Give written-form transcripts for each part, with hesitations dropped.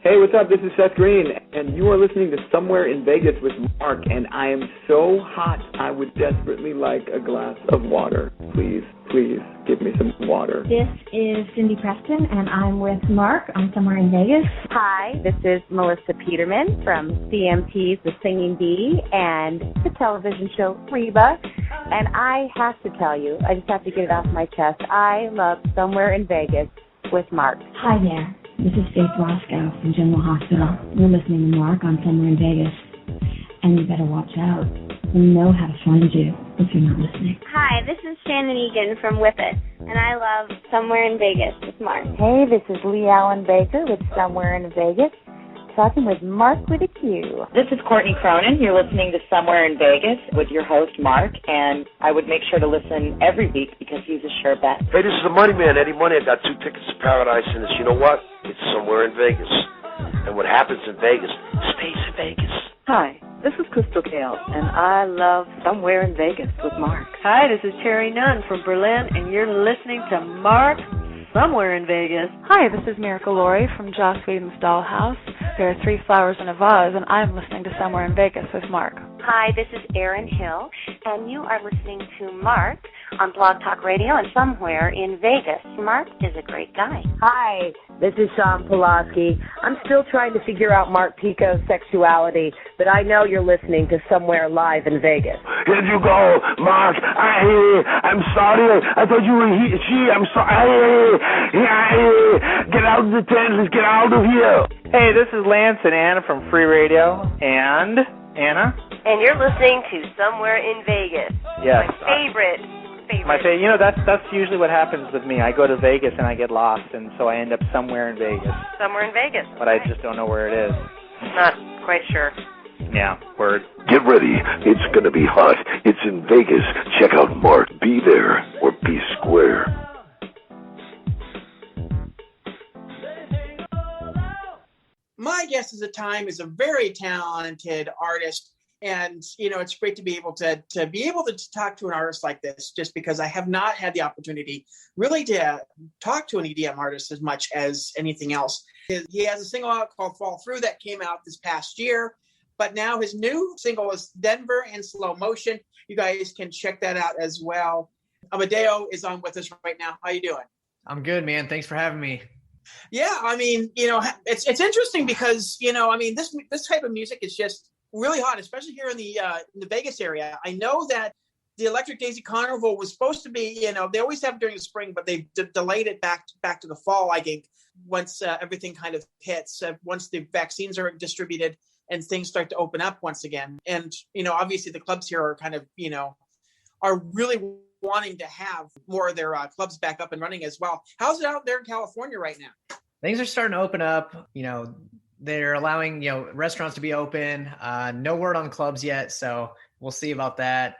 Hey, what's up? This is Seth Green, and you are listening to Somewhere in Vegas with Mark, and I am so hot, I would desperately like a glass of water. Please, please, give me some water. This is Cindy Preston, and I'm with Mark on Somewhere in Vegas. Hi, this is Melissa Peterman from CMT's The Singing Bee and the television show Reba. And I have to tell you, I just have to get it off my chest, I love Somewhere in Vegas with Mark. Hi there. This is Faith Roscoe from General Hospital. You're listening to Mark on Somewhere in Vegas. And you better watch out. We know how to find you if you're not listening. Hi, this is Shannon Egan from Whippet, and I love Somewhere in Vegas with Mark. Hey, this is Lee Allen Baker with Somewhere in Vegas, talking with Mark with a Q. This is Courtney Cronin. You're listening to Somewhere in Vegas with your host, Mark, and I would make sure to listen every week because he's a sure bet. Hey, this is the Money Man, Eddie Money. I got 2 tickets to Paradise, and you know what? It's Somewhere in Vegas. And what happens in Vegas stays in Vegas. Hi, this is Crystal Gale, and I love Somewhere in Vegas with Mark. Hi, this is Terry Nunn from Berlin, and you're listening to Mark Somewhere in Vegas. Hi, this is Miracle Laurie from Joss Whedon's Dollhouse. There are 3 flowers in a vase, and I'm listening to Somewhere in Vegas with Mark. Hi, this is Erin Hill, and you are listening to Mark on Blog Talk Radio and Somewhere in Vegas. Mark is a great guy. Hi, this is Sean Pulaski. I'm still trying to figure out Mark Pico's sexuality, but I know you're listening to Somewhere Live in Vegas. Here you go, Mark. I'm sorry. I thought you were she. I'm sorry. Get out of the tent. Let's get out of here. Hey, this is Lance and Anna from Free Radio. And Anna? And you're listening to Somewhere in Vegas. Yes. My favorite. You know, that's usually what happens with me. I go to Vegas and I get lost, and so I end up somewhere in Vegas. Somewhere in Vegas. But right. I just don't know where it is. Not quite sure. Yeah, word. Get ready. It's going to be hot. It's in Vegas. Check out Mark. Be there or be square. My guest at the time is a very talented artist. And, you know, it's great to be able to talk to an artist like this, just because I have not had the opportunity really to talk to an EDM artist as much as anything else. He has a single out called Fall Through that came out this past year, but now his new single is Denver in Slow Motion. You guys can check that out as well. Amadeo is on with us right now. How you doing? I'm good, man. Thanks for having me. Yeah, I mean, you know, it's interesting because, you know, I mean, this type of music is just really hot, especially here in the Vegas area. I know that the Electric Daisy Carnival was supposed to be, you know, they always have it during the spring, but they delayed it back to the fall, I think, once everything kind of hits, once the vaccines are distributed and things start to open up once again. And, you know, obviously the clubs here are kind of, you know, are really wanting to have more of their clubs back up and running as well. How's it out there in California right now? Things are starting to open up. You know, they're allowing, you know, restaurants to be open. No word on clubs yet, so we'll see about that.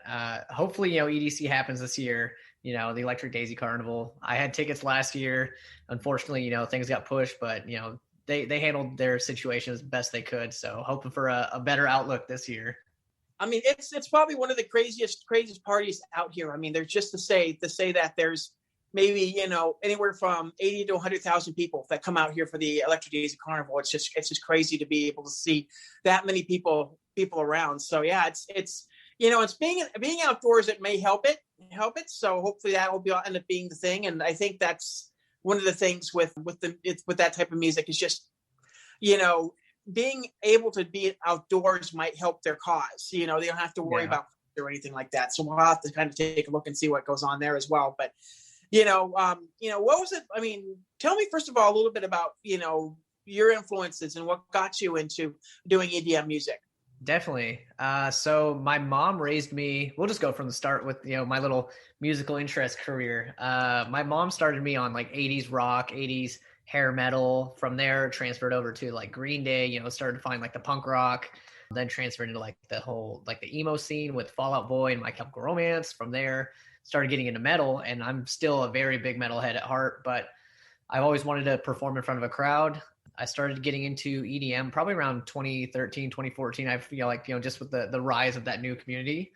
Hopefully, you know, EDC happens this year, you know, the Electric Daisy Carnival. I had tickets last year. Unfortunately, you know, things got pushed, but, you know, they handled their situation as best they could. So hoping for a better outlook this year. I mean, it's probably one of the craziest parties out here. I mean, there's just to say that there's maybe, you know, anywhere from 80 to 100,000 people that come out here for the Electric Daisy Carnival. It's just crazy to be able to see that many people around. So yeah, it's you know, it's being outdoors. It may help it. So hopefully that will end up being the thing. And I think that's one of the things with that type of music is just, you know, being able to be outdoors might help their cause. You know, they don't have to worry about or anything like that. So we'll have to kind of take a look and see what goes on there as well. But you know, what was it? I mean, tell me first of all a little bit about, you know, your influences and what got you into doing EDM music. Definitely. So my mom raised me. We'll just go from the start with, you know, my little musical interest career. My mom started me on like 80s rock, 80s hair metal. From there, transferred over to like Green Day. You know, started to find like the punk rock. Then transferred into like the whole like the emo scene with Fall Out Boy and My Chemical Romance. From there, started getting into metal, and I'm still a very big metalhead at heart, but I've always wanted to perform in front of a crowd. I started getting into EDM probably around 2013, 2014. I feel like, you know, just with the rise of that new community.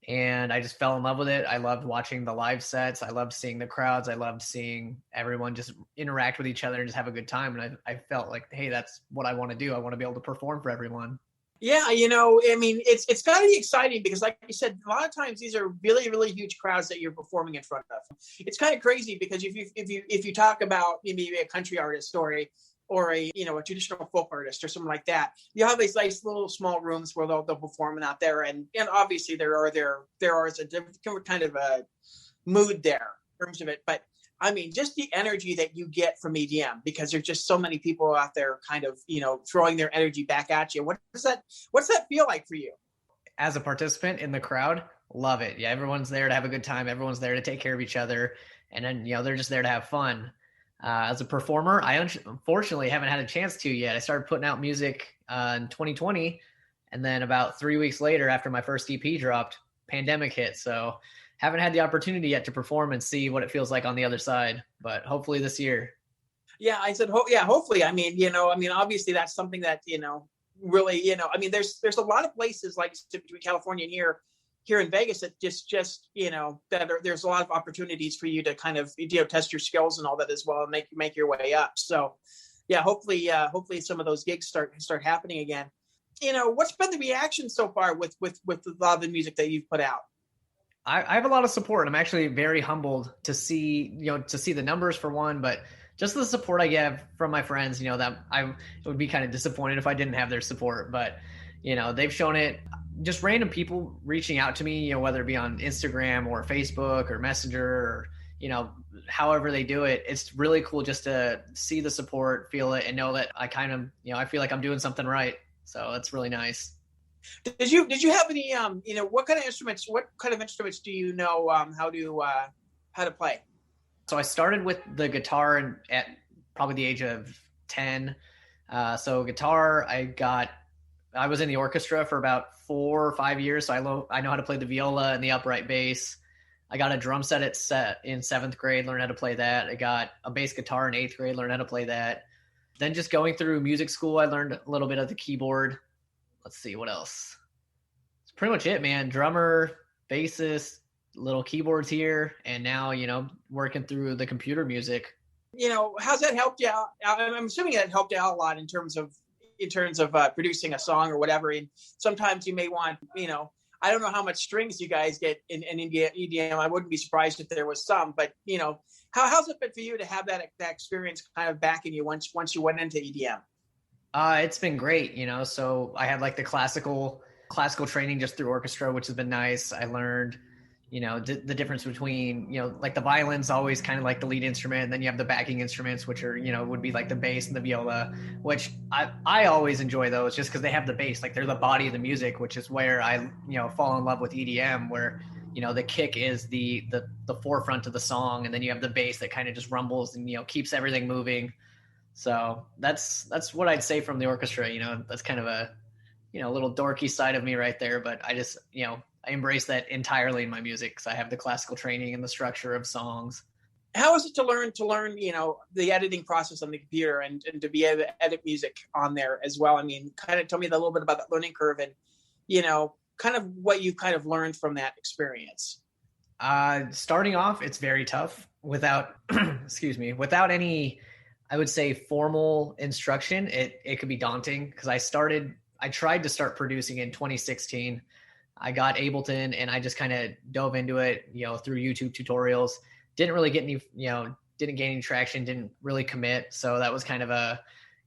and I just fell in love with it. I loved watching the live sets. I loved seeing the crowds. I loved seeing everyone just interact with each other and just have a good time. And I felt like, hey, that's what I want to do. I want to be able to perform for everyone. Yeah, I mean, it's got to be exciting because, like you said, a lot of times these are really, really huge crowds that you're performing in front of. It's kind of crazy because if you talk about maybe a country artist story or a traditional folk artist or something like that, you have these nice little small rooms where they'll perform out there, and obviously there is a different kind of a mood there in terms of it, but. I mean, just the energy that you get from EDM, because there's just so many people out there kind of, throwing their energy back at you. What's that feel like for you? As a participant in the crowd, love it. Yeah, everyone's there to have a good time. Everyone's there to take care of each other. And then, they're just there to have fun. As a performer, I unfortunately haven't had a chance to yet. I started putting out music in 2020. And then about 3 weeks later, after my first EP dropped, pandemic hit. So haven't had the opportunity yet to perform and see what it feels like on the other side, but hopefully this year. Yeah, I said, hopefully. I mean, obviously that's something that, really, I mean, there's a lot of places like between California and here in Vegas that just there's a lot of opportunities for you to kind of, test your skills and all that as well and make your way up. So yeah, hopefully some of those gigs start happening again. What's been the reaction so far with a lot of the music that you've put out? I have a lot of support. I'm actually very humbled to see the numbers for one, but just the support I get from my friends, that I would be kind of disappointed if I didn't have their support, but they've shown it. Just random people reaching out to me, whether it be on Instagram or Facebook or Messenger or, however they do it. It's really cool just to see the support, feel it, and know that I kind of, I feel like I'm doing something right. So it's really nice. Did you have any what kind of instruments do you know how to play? So I started with the guitar at probably the age of 10. So guitar, I was in the orchestra for about 4 or 5 years, so I know how to play the viola and the upright bass. I got a drum set in 7th grade, learned how to play that. I got a bass guitar in 8th grade, learned how to play that. Then just going through music school, I learned a little bit of the keyboard. Let's see, what else? It's pretty much it, man. Drummer, bassist, little keyboards here, and now, working through the computer music. How's that helped you out? I'm assuming that helped you out a lot in terms of producing a song or whatever. And sometimes you may want, I don't know how much strings you guys get in EDM. I wouldn't be surprised if there was some, but how's it been for you to have that experience kind of backing you once you went into EDM? It's been great, so I had like the classical training just through orchestra, which has been nice. I learned, the difference between, like the violin's always kind of like the lead instrument. And then you have the backing instruments, which are, would be like the bass and the viola, which I always enjoy those just because they have the bass, like they're the body of the music, which is where I, fall in love with EDM, where, the kick is the forefront of the song. And then you have the bass that kind of just rumbles and, keeps everything moving. So that's what I'd say from the orchestra. That's kind of a, little dorky side of me right there, but I just, I embrace that entirely in my music because I have the classical training and the structure of songs. How is it to learn, the editing process on the computer and to be able to edit music on there as well? I mean, kind of tell me a little bit about that learning curve and, kind of what you kind of learned from that experience. Starting off, it's very tough without, without any, I would say, formal instruction. It could be daunting because I tried to start producing in 2016. I got Ableton and I just kind of dove into it, through YouTube tutorials. Didn't really get any, didn't gain any traction, didn't really commit. So that was kind of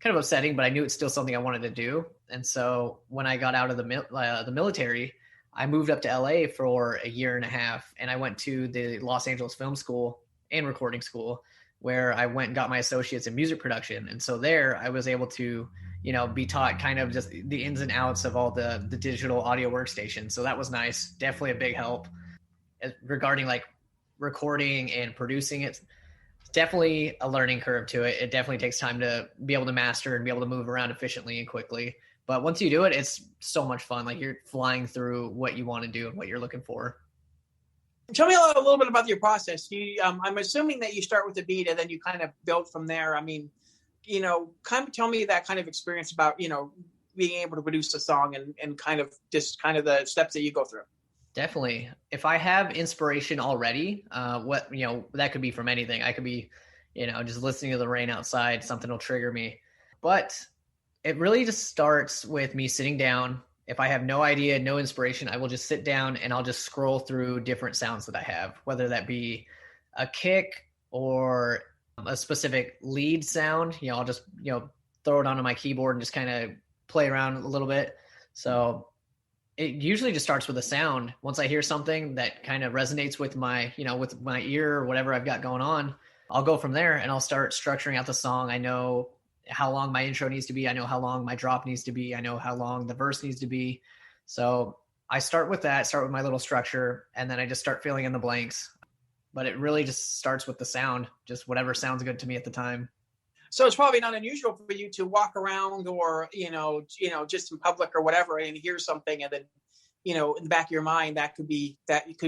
upsetting, but I knew it's still something I wanted to do. And so when I got out of the military, I moved up to LA for a year and a half, and I went to the Los Angeles Film School and Recording School, where I went and got my associates in music production. And so there I was able to, be taught kind of just the ins and outs of all the digital audio workstations. So that was nice. Definitely a big help regarding like recording and producing. It's definitely a learning curve to it. It definitely takes time to be able to master and be able to move around efficiently and quickly. But once you do it, it's so much fun. Like you're flying through what you want to do and what you're looking for. Tell me a little bit about your process. I'm assuming that you start with the beat and then you kind of build from there. I mean, kind of tell me that kind of experience about, being able to produce a song and kind of just kind of the steps that you go through. Definitely. If I have inspiration already, that could be from anything. I could be, just listening to the rain outside, something will trigger me. But it really just starts with me sitting down. If I have no idea, no inspiration, I will just sit down and I'll just scroll through different sounds that I have, whether that be a kick or a specific lead sound. I'll just, throw it onto my keyboard and just kind of play around a little bit. So it usually just starts with a sound. Once I hear something that kind of resonates with my, with my ear or whatever I've got going on, I'll go from there and I'll start structuring out the song. I know how long my intro needs to be. I know how long my drop needs to be. I know how long the verse needs to be. So I start with my little structure, and then I just start filling in the blanks. But it really just starts with the sound, just whatever sounds good to me at the time. So it's probably not unusual for you to walk around or, just in public or whatever and hear something and then, in the back of your mind, that could be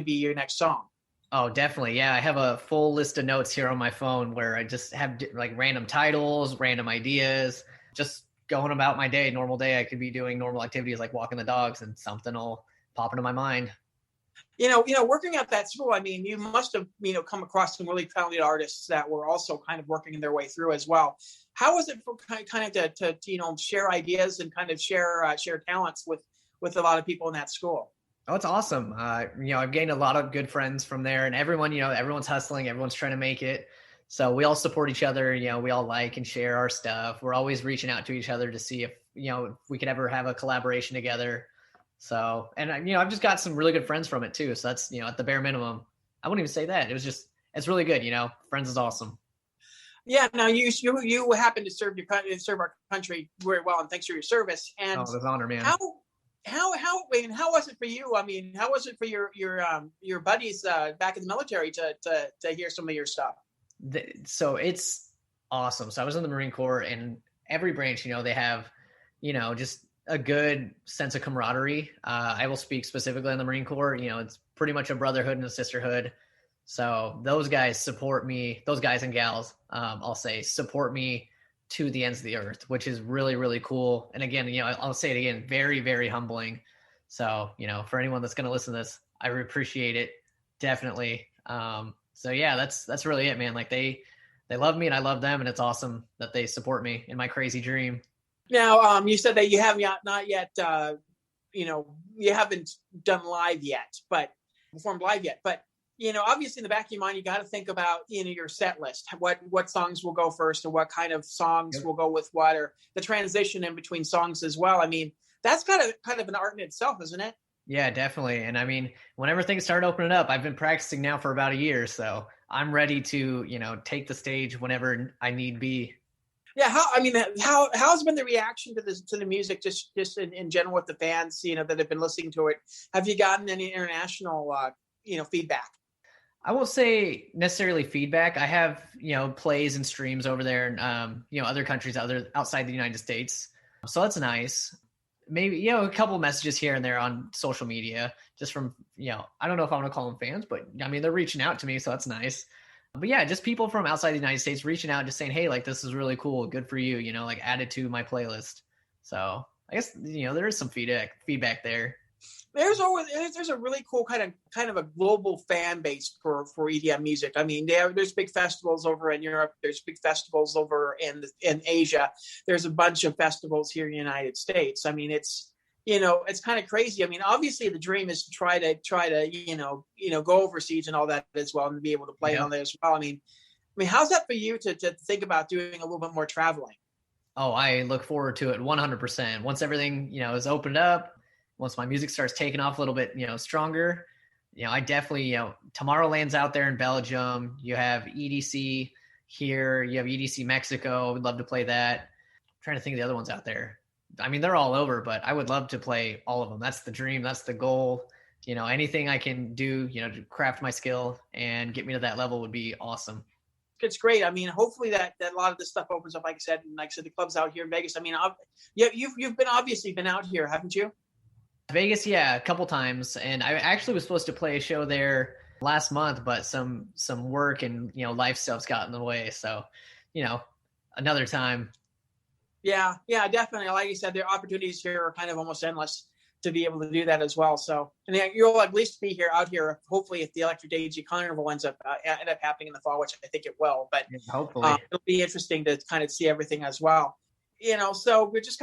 your next song. Oh, definitely. Yeah. I have a full list of notes here on my phone where I just have like random titles, random ideas, just going about my day, normal day. I could be doing normal activities like walking the dogs and something will pop into my mind. Working at that school, I mean, you must have, come across some really talented artists that were also kind of working their way through as well. How was it for kind of to share ideas and kind of share talents with a lot of people in that school? Oh, it's awesome. I've gained a lot of good friends from there, and everyone, everyone's hustling, everyone's trying to make it. So we all support each other. We all like and share our stuff. We're always reaching out to each other to see if we could ever have a collaboration together. So, and I've just got some really good friends from it too. So that's, at the bare minimum, I wouldn't even say that. It's really good. Friends is awesome. Yeah. Now you happen to serve our country very well, and thanks for your service. And it's an honor, man. How was it for you? I mean, how was it for your buddies back in the military to hear some of your stuff? So it's awesome. So I was in the Marine Corps, and every branch, they have, just a good sense of camaraderie. I will speak specifically on the Marine Corps. It's pretty much a brotherhood and a sisterhood. So those guys support me, those guys and gals, I'll say, support me to the ends of the earth, which is really, really cool. And again, I'll say it again, very, very humbling. So, for anyone that's going to listen to this, I appreciate it. Definitely. So yeah, that's really it, man. Like they love me and I love them, and it's awesome that they support me in my crazy dream. Now, you said that you have not yet, you haven't done live yet, but performed live yet, but obviously in the back of your mind, you got to think about, your set list, what songs will go first and what kind of songs will go with what, or the transition in between songs as well. I mean, that's kind of an art in itself, isn't it? Yeah, definitely. And I mean, whenever things start opening up, I've been practicing now for about a year, so I'm ready to, take the stage whenever I need be. Yeah, how's been the reaction to the music, just in general with the fans, that have been listening to it? Have you gotten any international, feedback? I won't say necessarily feedback. I have, plays and streams over there and, other countries outside the United States. So that's nice. Maybe, a couple messages here and there on social media, just from, I don't know if I want to call them fans, but I mean, they're reaching out to me. So that's nice. But yeah, just people from outside the United States reaching out, just saying, hey, like, this is really cool. Good for you. Like added to my playlist. So I guess, there is some feedback there. There's a really cool kind of a global fan base for EDM music. I mean, there's big festivals over in Europe. There's big festivals over in Asia. There's a bunch of festivals here in the United States. I mean, it's kind of crazy. I mean, obviously the dream is to try to go overseas and all that as well, and be able to play on there as well. I mean, how's that for you to think about doing a little bit more traveling? Oh, I look forward to it 100%. Once everything, is opened up, once my music starts taking off a little bit, stronger, I definitely, Tomorrowland's out there in Belgium. You have EDC here. You have EDC Mexico. We'd love to play that. I'm trying to think of the other ones out there. I mean, they're all over, but I would love to play all of them. That's the dream. That's the goal. Anything I can do, to craft my skill and get me to that level would be awesome. It's great. I mean, hopefully that a lot of this stuff opens up, like I said, the clubs out here in Vegas. I mean, you've obviously been out here, haven't you? Vegas, yeah, a couple times. And I actually was supposed to play a show there last month, but some work and, life stuff's got in the way. So, another time. Yeah, definitely. Like you said, the opportunities here are kind of almost endless to be able to do that as well. So, and you'll at least be out here, hopefully, if the Electric Daisy Carnival end up happening in the fall, which I think it will. But hopefully, it'll be interesting to kind of see everything as well. So we're just